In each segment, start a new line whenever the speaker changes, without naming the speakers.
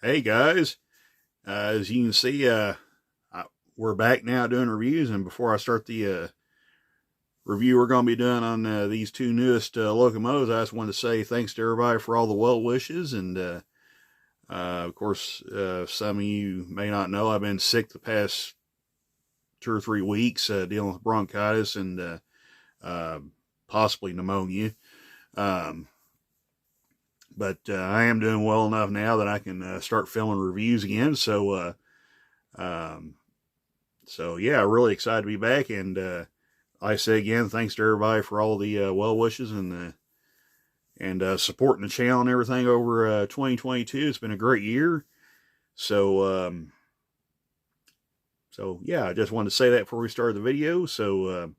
Hey guys, as you can see, we're back now doing reviews, and before I start the review we're going to be doing on these two newest locomotives, I just wanted to say thanks to everybody for all the well wishes, and of course, some of you may not know, I've been sick the past 2 or 3 weeks, dealing with bronchitis and possibly pneumonia. But I am doing well enough now that I can start filming reviews again. So yeah, really excited to be back. And like I say again, thanks to everybody for all the well wishes and supporting the channel and everything over 2022. It's been a great year. So yeah, I just wanted to say that before we started the video. So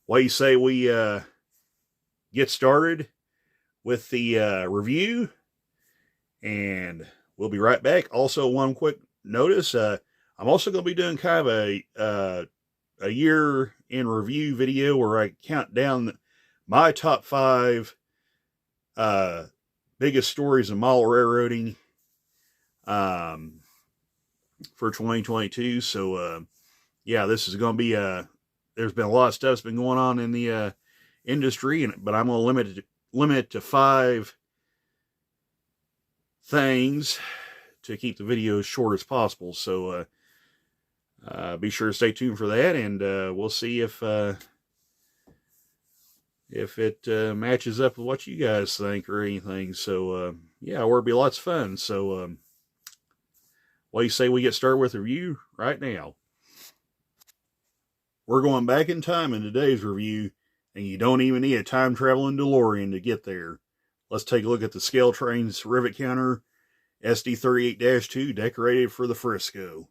what do you say we get started with the review, and we'll be right back. Also, one quick notice, I'm also going to be doing kind of a year in review video where I count down my top 5 biggest stories of model railroading for 2022. So yeah, this is going to be there's been a lot of stuff that's been going on in the industry, but I'm going to limit it to 5 things to keep the video as short as possible. So be sure to stay tuned for that, and we'll see if it matches up with what you guys think or anything. So yeah, it'll be lots of fun. So what do you say we get started with the review right now? We're going back in time in today's review, and you don't even need a time-traveling DeLorean to get there. Let's take a look at the Scaletrains Rivet Counter SD38-2 decorated for the Frisco.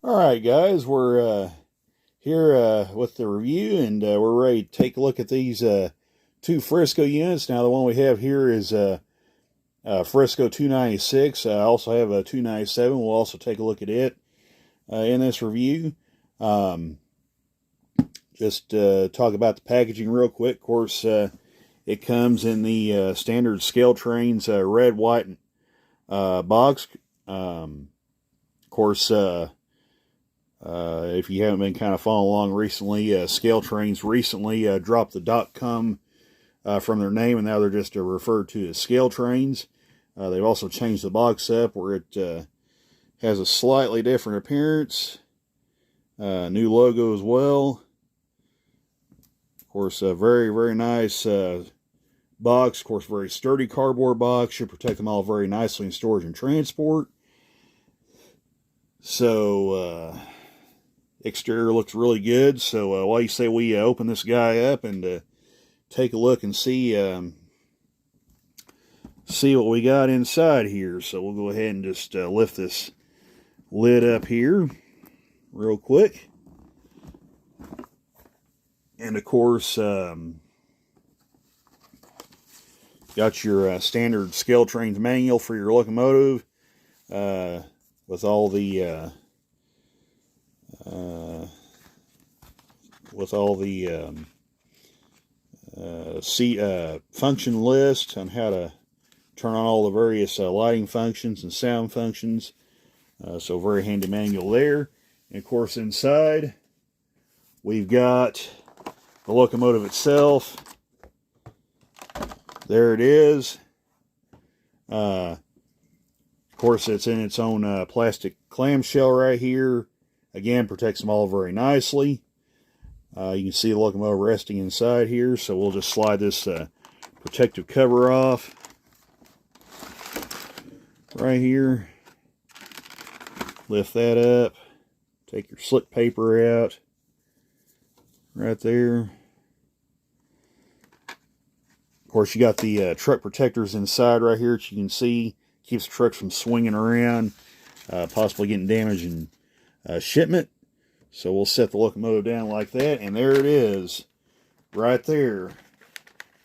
Alright guys, we're here with the review, and we're ready to take a look at these 2 Frisco units. Now the one we have here is Frisco 296. I also have a 297. We'll also take a look at it in this review. Just talk about the packaging real quick. Of course, it comes in the standard Scaletrains red, white box. Of course, if you haven't been kind of following along recently, Scaletrains recently dropped the .com from their name, and now they're just referred to as Scaletrains. They've also changed the box up where it has a slightly different appearance. New logo as well. Of course, a very, very nice box. Of course, very sturdy cardboard box. Should protect them all very nicely in storage and transport. So, exterior looks really good. So, why do you say we open this guy up and take a look and see what we got inside here. So we'll go ahead and just lift this lid up here real quick. And of course, got your standard Scaletrains manual for your locomotive with all the function list on how to turn on all the various lighting functions and sound functions. So very handy manual there. And of course inside we've got the locomotive itself. There it is. Of course it's in its own plastic clamshell right here. Again, protects them all very nicely. You can see the locomotive resting inside here, so we'll just slide this protective cover off right here. Lift that up. Take your slick paper out right there. Of course, you got the truck protectors inside right here that you can see. Keeps the trucks from swinging around, possibly getting damaged in shipment. So we'll set the locomotive down like that, and there it is, right there.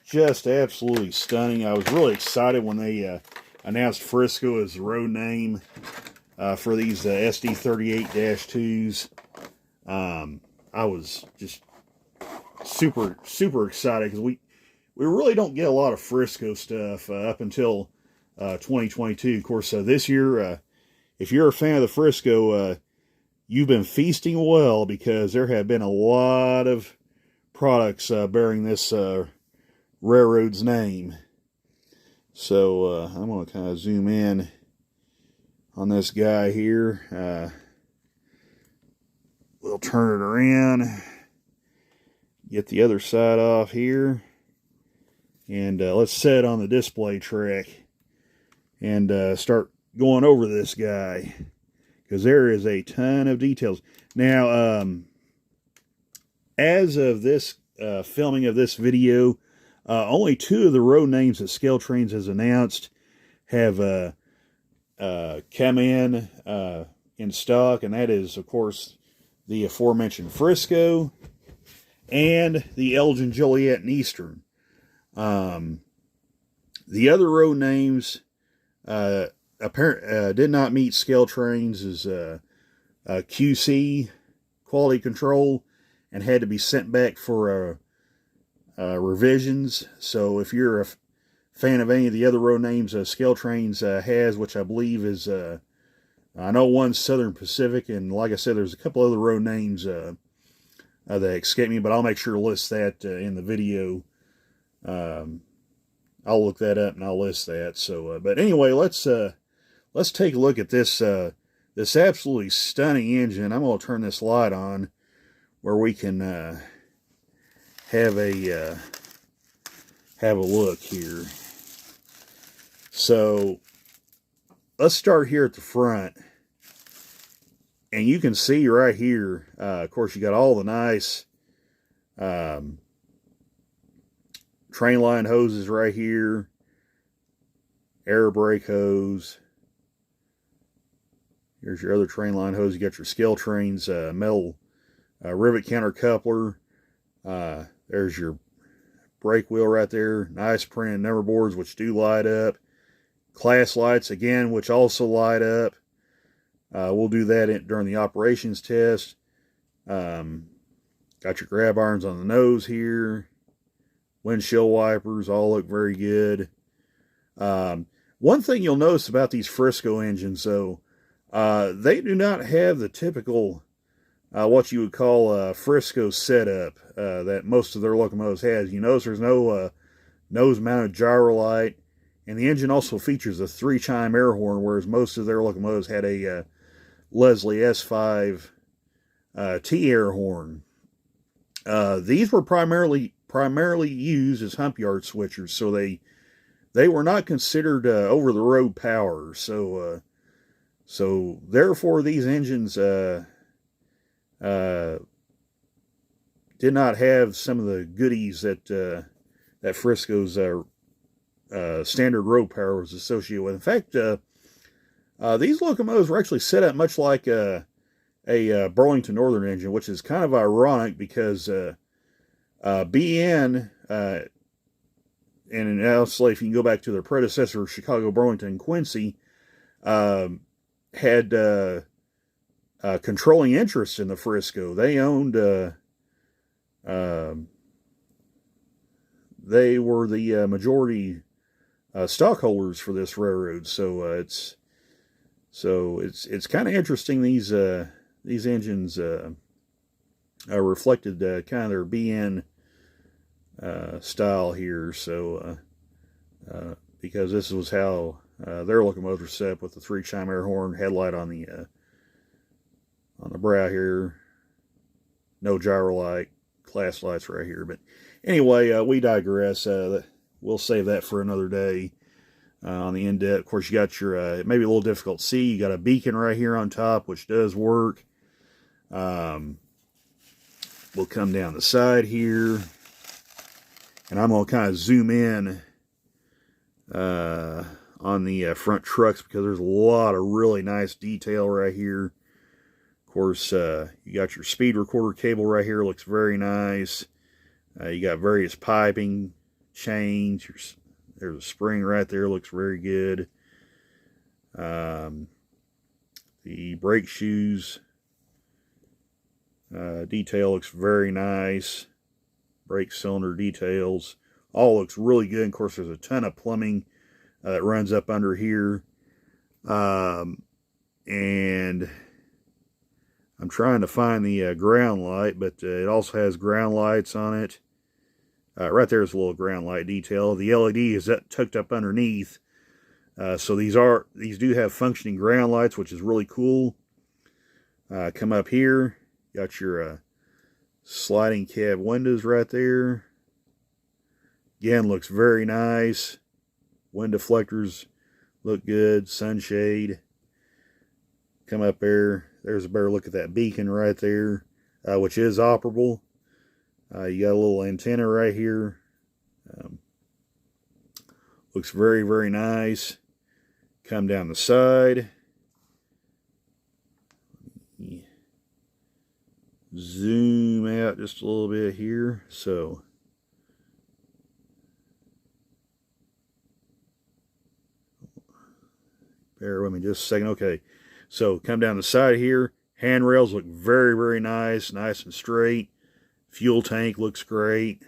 Just absolutely stunning. I was really excited when they announced Frisco as the road name for these SD38-2s. I was just super excited because we really don't get a lot of Frisco stuff up until 2022. Of course, this year, if you're a fan of the Frisco, you've been feasting well, because there have been a lot of products bearing this railroad's name. So I'm going to kind of zoom in on this guy here. We'll turn it around, get the other side off here, and let's set it on the display track and start going over this guy, because there is a ton of details. Now, as of this filming of this video, only 2 of the road names that Scaletrains has announced have come in stock, and that is, of course, the aforementioned Frisco and the Elgin, Joliet, and Eastern. The other road names did not meet Scaletrains' QC quality control and had to be sent back for revisions. So if you're a fan of any of the other road names Scaletrains has, which I believe is, I know one's Southern Pacific, and like I said, there's a couple other road names that escape me, but I'll make sure to list that in the video. I'll look that up and I'll list that. So, but anyway, let's take a look at this this absolutely stunning engine. I'm going to turn this light on where we can have a look here. So let's start here at the front, and you can see right here, of course, you got all the nice train line hoses right here, air brake hose. Here's your other train line hose. You got your Scaletrains metal rivet counter coupler. There's your brake wheel right there. Nice printed number boards, which do light up. Class lights, again, which also light up. We'll do that during the operations test. Got your grab irons on the nose here. Windshield wipers all look very good. One thing you'll notice about these Frisco engines, though, they do not have the typical, what you would call a Frisco setup that most of their locomotives has. You notice there's no nose-mounted gyro light, and the engine also features a 3-chime air horn, whereas most of their locomotives had a Leslie S5 T air horn. These were primarily used as hump yard switchers, so they were not considered over-the-road power. So therefore these engines did not have some of the goodies that Frisco's standard road power was associated with. In fact, these locomotives were actually set up much like a Burlington Northern engine, which is kind of ironic because BN, and also if you can go back to their predecessor, Chicago, Burlington, and Quincy, had controlling interests in the Frisco. They owned, they were the majority stockholders for this railroad. So it's kind of interesting. These engines reflected kind of their BN style here. So because this was how their locomotives were set up, with the 3-chime air horn, headlight on the brow here, no gyro light, class lights right here. But anyway, we digress. We'll save that for another day on the in-depth. Of course, you got your, it may be a little difficult to see, you got a beacon right here on top, which does work. We'll come down the side here, and I'm going to kind of zoom in on the front trucks, because there's a lot of really nice detail right here. Of course, you got your speed recorder cable right here, looks very nice. You got various piping, chains. There's a spring right there, looks very good. The brake shoes detail looks very nice. Brake cylinder details all looks really good. Of course, there's a ton of plumbing that runs up under here. And I'm trying to find the ground light, but it also has ground lights on it. Right there's a little ground light detail. The LED is tucked up underneath. So these do have functioning ground lights, which is really cool. Come up here, got your sliding cab windows right there. Again, looks very nice. Wind deflectors look good. Sunshade. Come up there. There's a better look at that beacon right there, which is operable. You got a little antenna right here. Looks very, very nice. Come down the side. Zoom out just a little bit here. So, bear with me just a second. Okay, so come down the side here. Handrails look very, very nice. Nice and straight. Fuel tank looks great.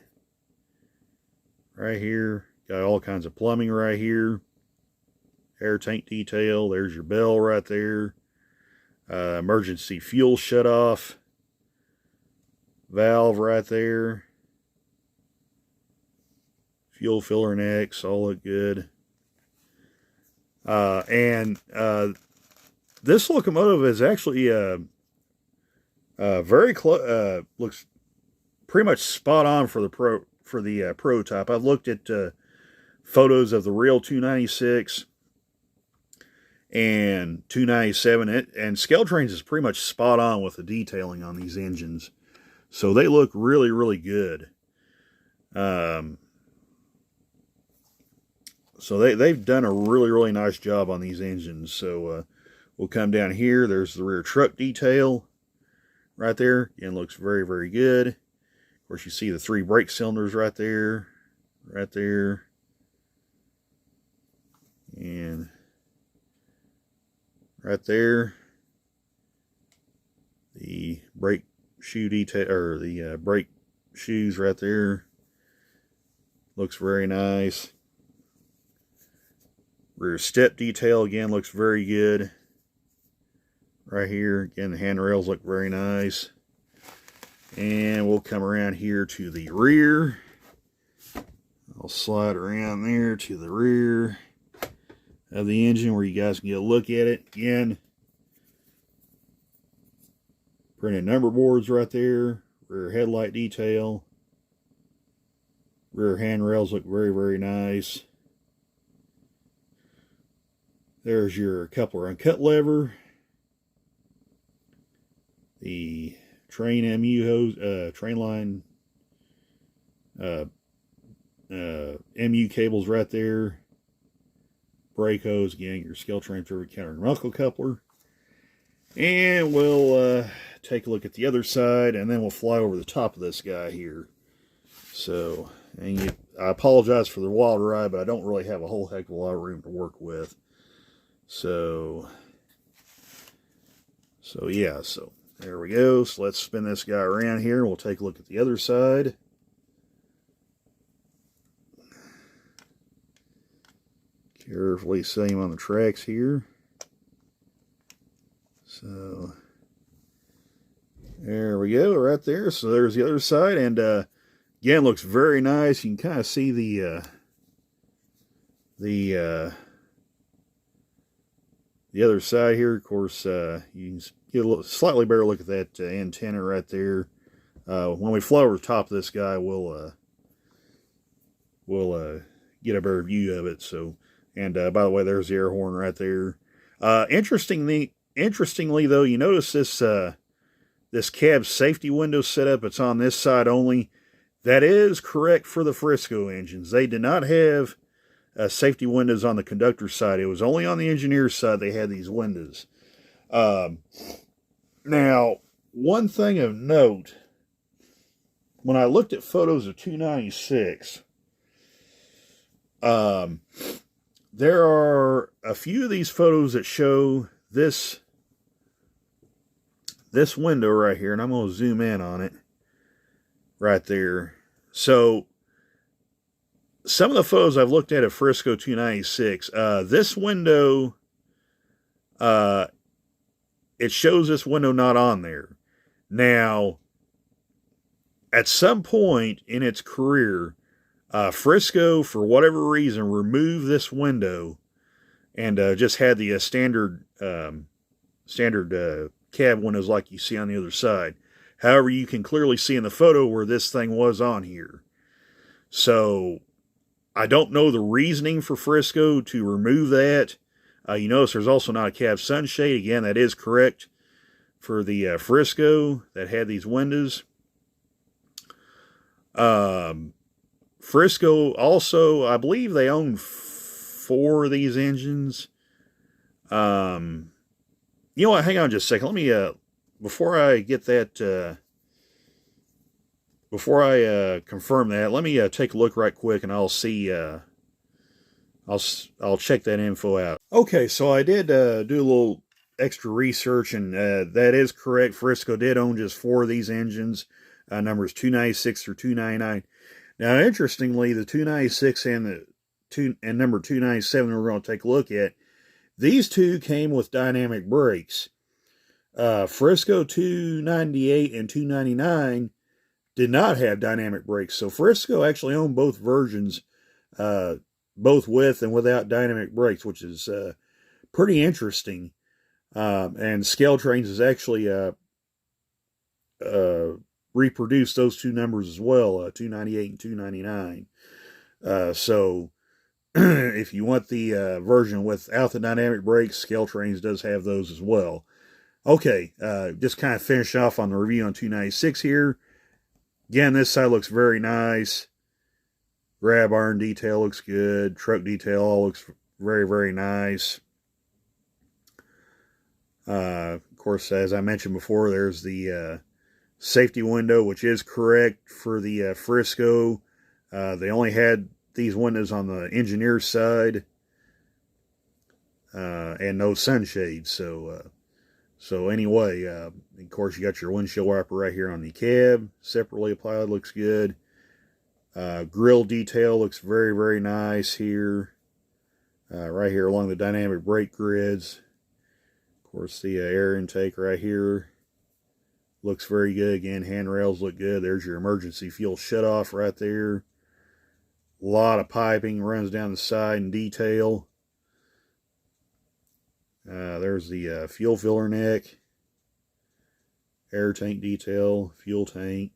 Right here. Got all kinds of plumbing right here. Air tank detail. There's your bell right there. Emergency fuel shutoff valve right there. Fuel filler necks. All look good. This locomotive is actually very close. Looks pretty much spot on for the prototype. I've looked at photos of the real 296 and 297, and Scaletrains is pretty much spot on with the detailing on these engines. So they look really, really good. So they've done a really, really nice job on these engines. So we'll come down here. There's the rear truck detail right there. Again, looks very, very good. Of course, you see the 3 brake cylinders right there, and right there. The brake shoe detail, or the brake shoes right there. Looks very nice. Rear step detail again looks very good. Right here, again, the handrails look very nice. And we'll come around here to the rear. I'll slide around there to the rear of the engine where you guys can get a look at it. Again, printed number boards right there. Rear headlight detail. Rear handrails look very, very nice. There's your coupler uncut lever. The train MU hose, train line MU cables right there. Brake hose, again, your Scaletrains rivet counter and knuckle coupler. And we'll take a look at the other side, and then we'll fly over the top of this guy here. So, I apologize for the wild ride, but I don't really have a whole heck of a lot of room to work with. So yeah, so there we go. So let's spin this guy around here, and we'll take a look at the other side. Carefully set him on the tracks here. So there we go, right there. So there's the other side, and again, looks very nice. You can kind of see the other side here. Of course, you can get a slightly better look at that antenna right there. When we fly over the top of this guy, we'll get a better view of it. So, and by the way, there's the air horn right there. Interestingly though, you notice this cab safety window setup. It's on this side only. That is correct for the Frisco engines. They did not have safety windows on the conductor side. It was only on the engineer's side they had these windows. Now, one thing of note, when I looked at photos of 296, there are a few of these photos that show this window right here, and I'm going to zoom in on it right there. So some of the photos I've looked at Frisco 296, this window, it shows this window not on there. Now, at some point in its career, Frisco, for whatever reason, removed this window and just had the standard cab windows like you see on the other side. However, you can clearly see in the photo where this thing was on here. So, I don't know the reasoning for Frisco to remove that. You notice there's also not a cab sunshade. Again, that is correct for the Frisco that had these windows. Frisco also, I believe they own 4 of these engines. You know what? Hang on just a second. Let me, before I get that, before I confirm that, let me take a look right quick, and I'll see. I'll check that info out. Okay, so I did do a little extra research, and that is correct. Frisco did own just 4 of these engines, numbers 296 through 299. Now, interestingly, the 296 and number 297 we're going to take a look at, these two came with dynamic brakes. Frisco 298 and 299 did not have dynamic brakes. So Frisco actually owned both versions, both with and without dynamic brakes, which is pretty interesting. And Scaletrains has actually reproduced those two numbers as well, 298 and 299. So if you want the version without the dynamic brakes, Scaletrains does have those as well. Okay, just kind of finish off on the review on 296 here. Again, this side looks very nice. Grab iron detail looks good. Truck detail all looks very, very nice. Of course, as I mentioned before, there's the safety window, which is correct for the Frisco. They only had these windows on the engineer's side, and no sunshades. So anyway, of course, you got your windshield wiper right here on the cab, separately applied, looks good. Grill detail looks very, very nice here, right here along the dynamic brake grids. Of course, the air intake right here looks very good. Again, handrails look good. There's your emergency fuel shutoff right there. A lot of piping runs down the side in detail. There's the fuel filler neck, air tank detail, fuel tank.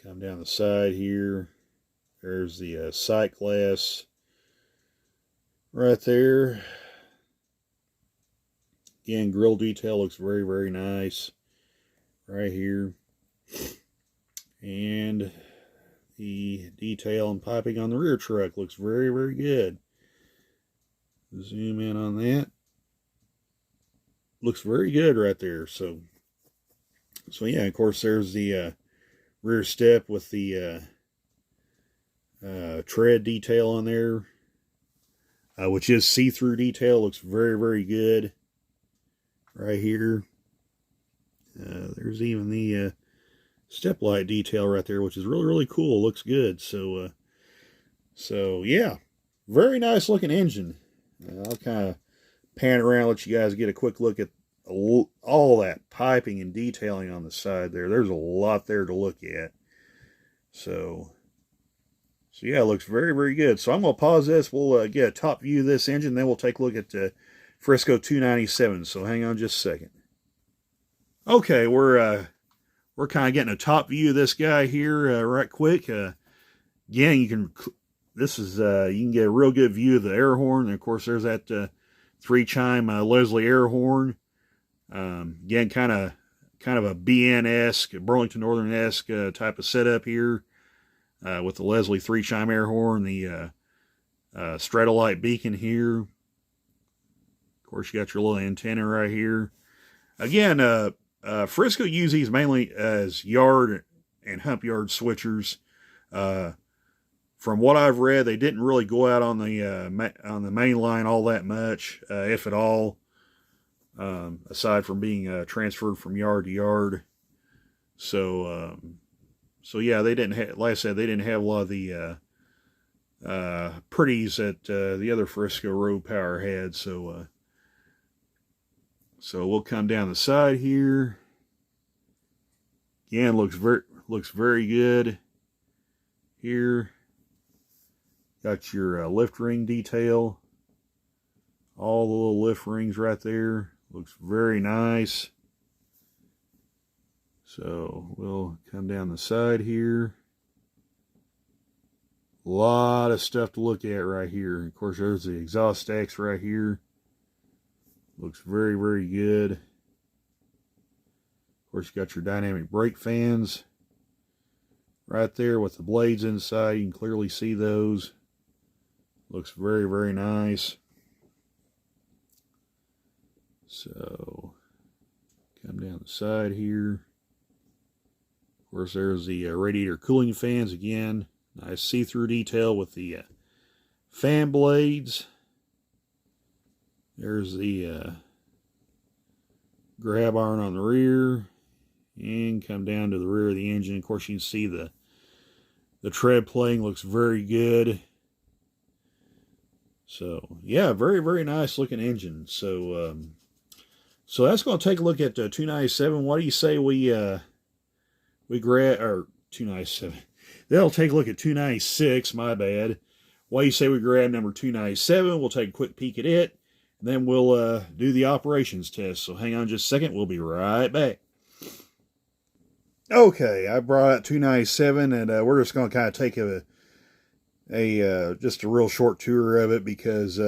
Come down the side here. There's the sight glass right there. Again, grill detail looks very, very nice right here. And the detail and piping on the rear truck looks very, very good. Zoom in on that. Looks very good right there. So yeah, of course, there's the rear step with the tread detail on there, which is see-through detail. Looks very, very good right here. There's even the step light detail right there, which is really, really cool. Looks good. So yeah, very nice looking engine. I'll kind of pan around, let you guys get a quick look at all that piping and detailing on the side there. There's a lot there to look at. So yeah, it looks very, very good. So I'm going to pause this. We'll get a top view of this engine, then we'll take a look at the Frisco 297. So hang on just a second. Okay, we're kind of getting a top view of this guy here right quick. Again, you can get a real good view of the air horn. And of course, there's that 3-chime Leslie air horn. Again, kind of a BN-esque, Burlington Northern-esque type of setup here, with the Leslie 3-chime air horn, the Stratolite beacon here. Of course, you got your little antenna right here. Again, Frisco uses these mainly as yard and hump yard switchers. from what I've read, they didn't really go out on the main line all that much, if at all, aside from being transferred from yard to yard. So, so yeah, they didn't have, like I said, they didn't have a lot of the pretties that the other Frisco road power had. So, so we'll come down the side here. Again, looks very good here. Got your lift ring detail. All the little lift rings right there. Looks very nice. So we'll come down the side here. A lot of stuff to look at right here. Of course, there's the exhaust stacks right here. Looks very, very good. Of course, you got your dynamic brake fans right there with the blades inside. You can clearly see those. Looks very, very nice. So, come down the side here. Of course, there's the radiator cooling fans again. Nice see-through detail with the fan blades. There's the grab iron on the rear. And come down to the rear of the engine. Of course, you can see the tread plating looks very good. So, yeah, very, very nice looking engine. So, so that's going to take a look at 297. What do you say we grab, or 297? They'll take a look at 296, my bad. What do you say we grab number 297? We'll take a quick peek at it, and then we'll do the operations test. So hang on just a second. We'll be right back. Okay, I brought out 297, and we're just going to kind of take just a real short tour of it, because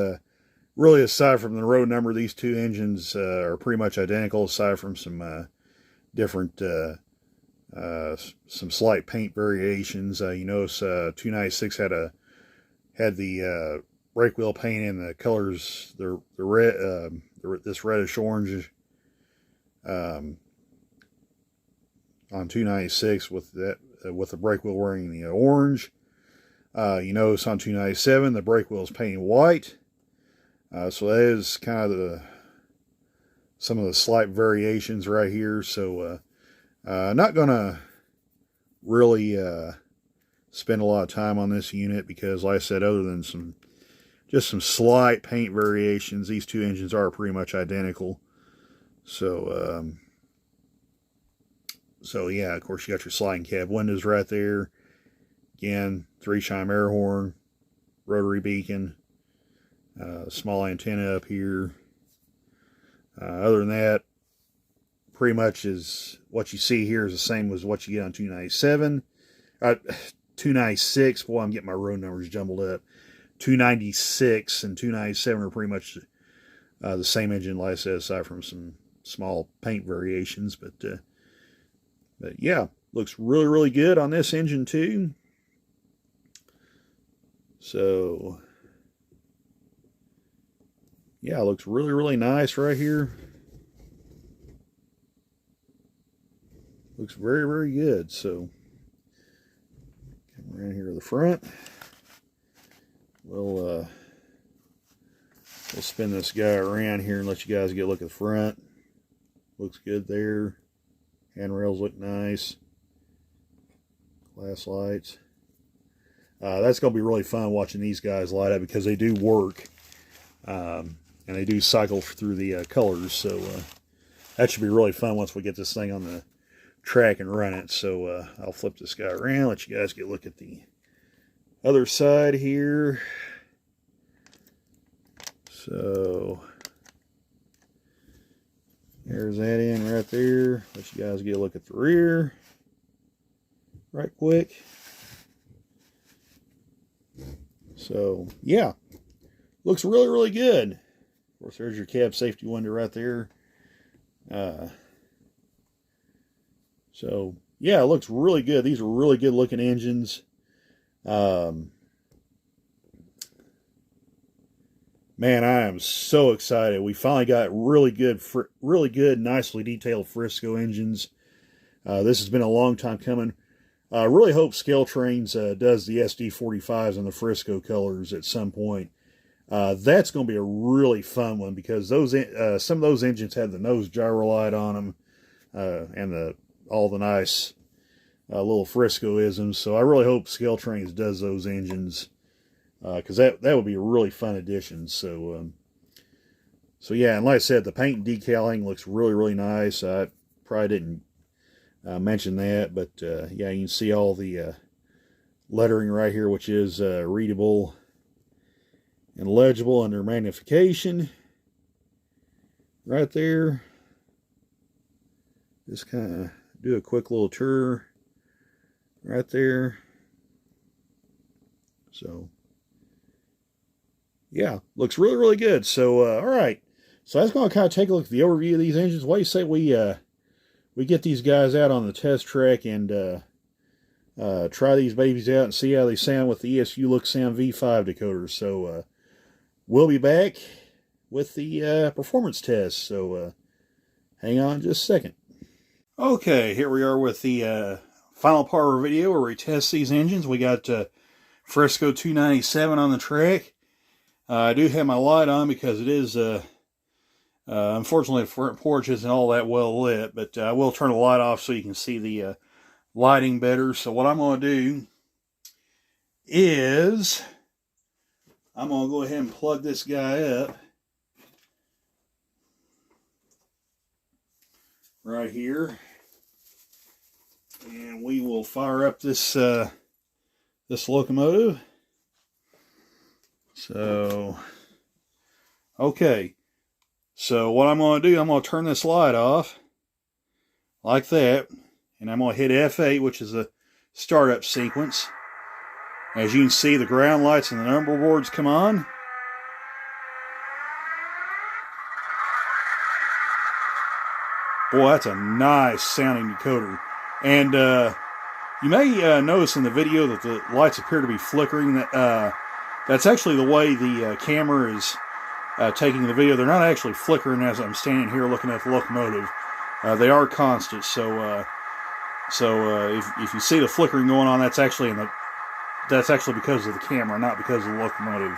really, aside from the road number, these two engines are pretty much identical, aside from some different, some slight paint variations. You notice 296 had the brake wheel paint in the colors, the red, this reddish orange on 296 with that with the brake wheel wearing the orange. You notice on 297 the brake wheel is painted white. So that is kind of some of the slight variations right here. So not gonna really spend a lot of time on this unit, because like I said, other than some slight paint variations, these two engines are pretty much identical. So so yeah, of course you got your sliding cab windows right there. Again, 3-chime air horn, rotary beacon, small antenna up here. Other than that, pretty much is what you see here is the same as what you get on 297. 296, boy, I'm getting my road numbers jumbled up. 296 and 297 are pretty much the same engine, like I said, aside from some small paint variations. But yeah, looks really, really good on this engine too. So yeah, it looks really, really nice right here. Looks very, very good. So come around here to the front. We'll spin this guy around here and let you guys get a look at the front. Looks good there. Handrails look nice. Glass lights. That's going to be really fun watching these guys light up, because they do work. And they do cycle through the colors. So that should be really fun once we get this thing on the track and run it. So I'll flip this guy around, let you guys get a look at the other side here. So there's that in right there. Let you guys get a look at the rear right quick. So yeah, looks really, really good. Of course, there's your cab safety window right there. So yeah, it looks really good. These are really good looking engines. Man, I am so excited. We finally got really good, nicely detailed Frisco engines. This has been a long time coming. I really hope Scaletrains does the SD45s and the Frisco colors at some point. That's going to be a really fun one, because those some of those engines had the nose gyro light on them, and all the nice little Frisco-isms. So I really hope Scaletrains does those engines, because that would be a really fun addition. So so yeah, and like I said, the paint and decaling looks really, really nice. I probably didn't mention that, but yeah, you can see all the lettering right here, which is readable and legible under magnification right there. Just kind of do a quick little tour right there. So yeah, looks really, really good. So all right, so that's going to kind of take a look at the overview of these engines. What do you say we get these guys out on the test track and try these babies out and see how they sound with the ESU Look Sound V5 decoders? So we'll be back with the performance test. So hang on just a second. Okay, here we are with the final part of our video where we test these engines. We got Frisco 297 on the track. I do have my light on because it is, unfortunately, the front porch isn't all that well lit, but I will turn the light off so you can see the lighting better. So what I'm going to do is I'm going to go ahead and plug this guy up right here, and we will fire up this this locomotive. So okay, so what I'm going to do, I'm going to turn this light off like that, and I'm going to hit F8, which is a startup sequence. As you can see, the ground lights and the number boards come on. Boy, that's a nice sounding decoder. And you may notice in the video that the lights appear to be flickering. That's actually the way the camera is taking the video. They're not actually flickering as I'm standing here looking at the locomotive. They are constant. So if you see the flickering going on, that's actually because of the camera, not because of the locomotive.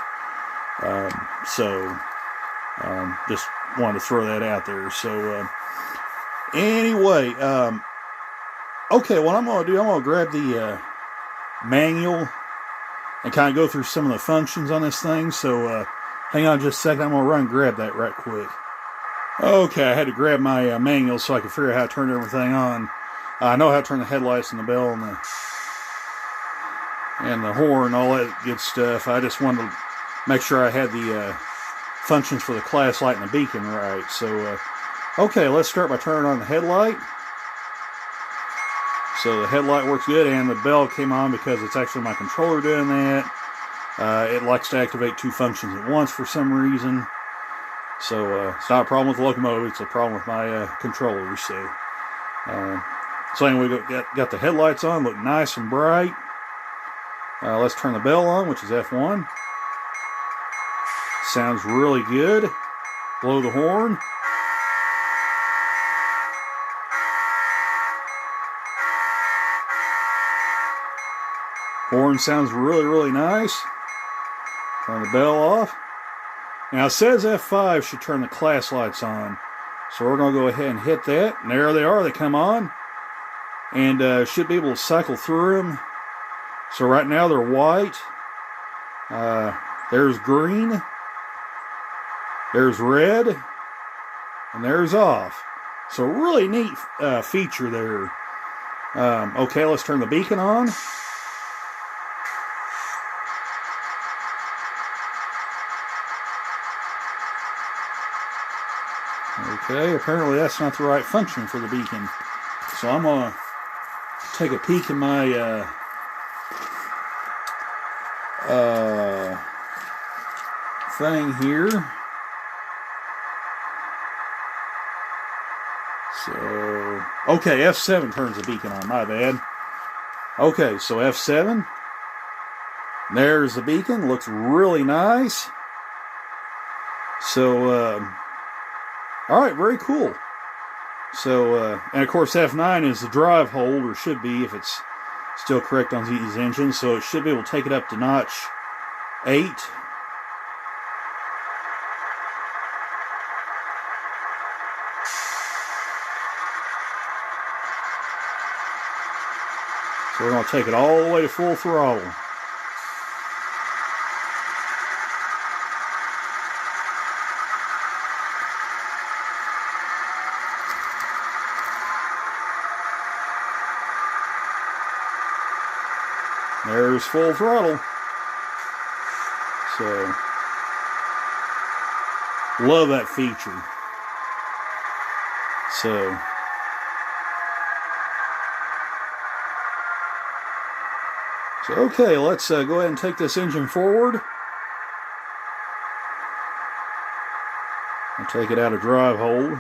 Just wanted to throw that out there. So anyway, okay, what I'm going to do, I'm going to grab the manual and kind of go through some of the functions on this thing. So hang on just a second. I'm going to run and grab that right quick. Okay, I had to grab my manual so I could figure out how to turn everything on. I know how to turn the headlights and the bell and the horn, all that good stuff. I just wanted to make sure I had the functions for the class light and the beacon right. So okay, let's start by turning on the headlight. So the headlight works good, and the bell came on because it's actually my controller doing that. It likes to activate two functions at once for some reason. So it's not a problem with the locomotive, it's a problem with my controller. So anyway, we got the headlights on, look nice and bright. Let's turn the bell on, which is F1. Sounds really good. Blow the horn. Horn sounds really, really nice. Turn the bell off. Now it says F5 should turn the class lights on. So we're going to go ahead and hit that. And there they are. They come on. And should be able to cycle through them. So right now they're white. There's green. There's red. And there's off. So really neat feature there. Okay, let's turn the beacon on. Okay, apparently that's not the right function for the beacon. So I'm going to take a peek in my thing here. So, okay, F7 turns the beacon on, my bad. Okay, so F7. There's the beacon, looks really nice. So, all right, very cool. So, and of course F9 is the drive hold, or should be if it's still correct on these engines, so it should be able to take it up to notch 8. So we're going to take it all the way to full throttle. There's full throttle. So, love that feature. So, okay, let's go ahead and take this engine forward. I'll take it out of drive hold.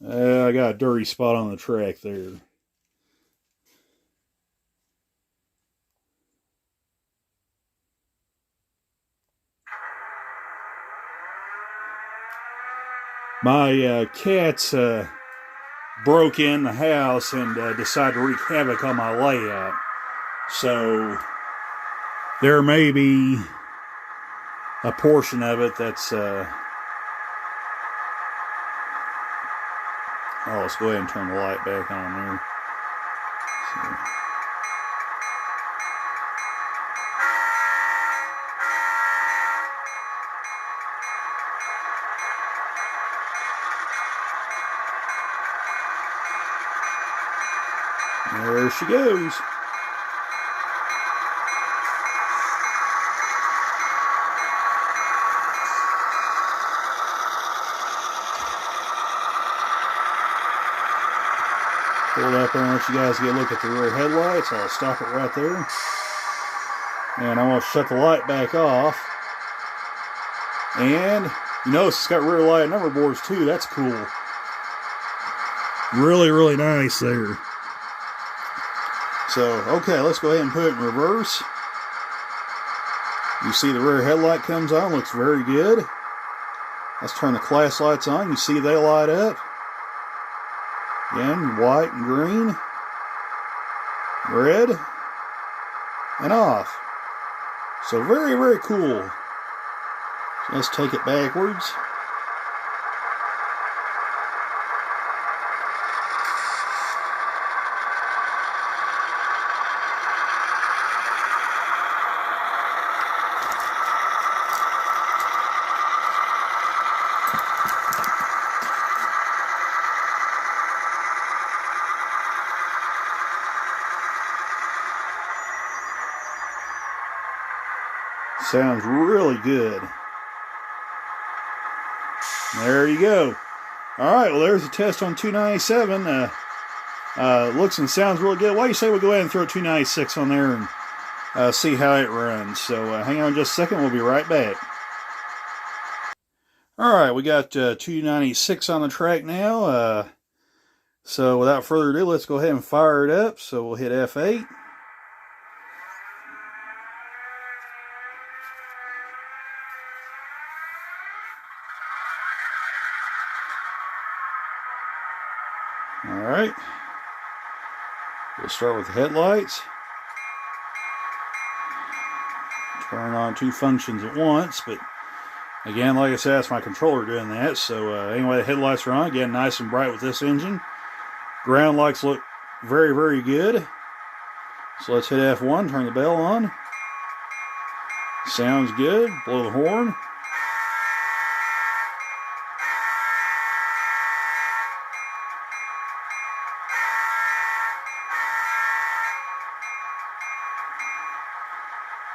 I got a dirty spot on the track there. My cats broke in the house and decided to wreak havoc on my layout. So there may be a portion of it that's... Oh, let's go ahead and turn the light back on there. So. There she goes. Pull it up there and let you guys get a look at the rear headlights. I'll stop it right there. And I want to shut the light back off. And you notice it's got rear light number boards too. That's cool. Really, really nice there. So, okay, let's go ahead and put it in reverse. You see the rear headlight comes on, looks very good. Let's turn the class lights on. You see they light up. Again, white and green, red, and off. So very, very cool. So let's take it backwards. Sounds really good. There you go. Alright, well there's a test on 297. Looks and sounds really good. Why do you say we go ahead and throw 296 on there and see how it runs? So hang on just a second, we'll be right back. Alright, we got 296 on the track now. So without further ado, let's go ahead and fire it up. So we'll hit F8. Alright, we'll start with the headlights. Turn on 2 functions at once, but again, like I said, that's my controller doing that. So anyway, the headlights are on. Again, nice and bright with this engine. Ground lights look very, very good. So let's hit F1, turn the bell on. Sounds good. Blow the horn.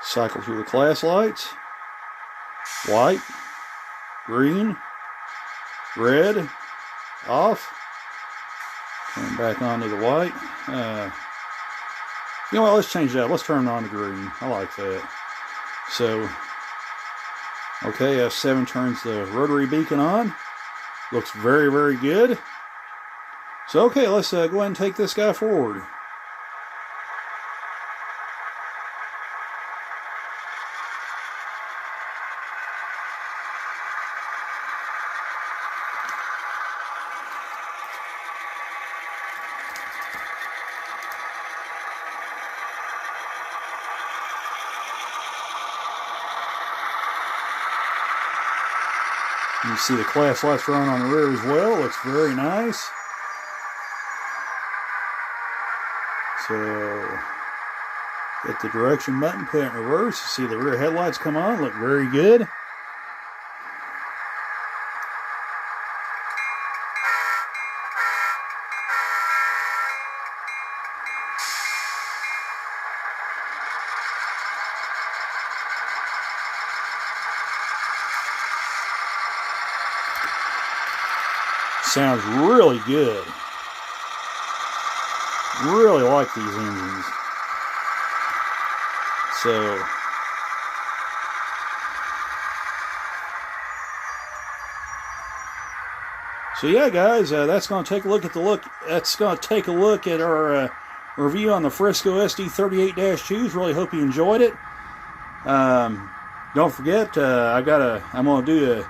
Cycle through the class lights. White, green, red, off. Turn back on to the white. You know what, let's change that. Let's turn it on to green. I like that. So, okay, F7 turns the rotary beacon on. Looks very, very good. So okay, let's go ahead and take this guy forward. You see the class lights running on the rear as well. Looks very nice. So, hit the direction button, put it in reverse. You see the rear headlights come on. Look very good. Sounds really good. Really like these engines. So yeah, guys, that's going to take a look at our review on the Frisco SD38-2s. Really hope you enjoyed it. Don't forget, I'm going to do a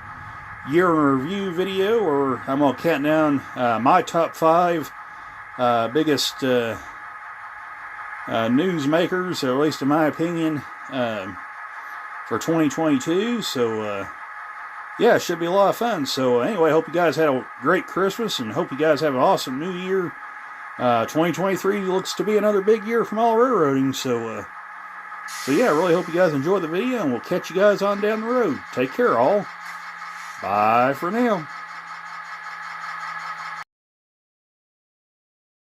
year in review video, or I'm going to count down my top 5 biggest newsmakers, or at least in my opinion, for 2022. So yeah, it should be a lot of fun. So anyway, I hope you guys had a great Christmas, and hope you guys have an awesome new year. 2023 looks to be another big year from all railroading. So yeah, I really hope you guys enjoyed the video, and we'll catch you guys on down the road. Take care, all. Bye for now.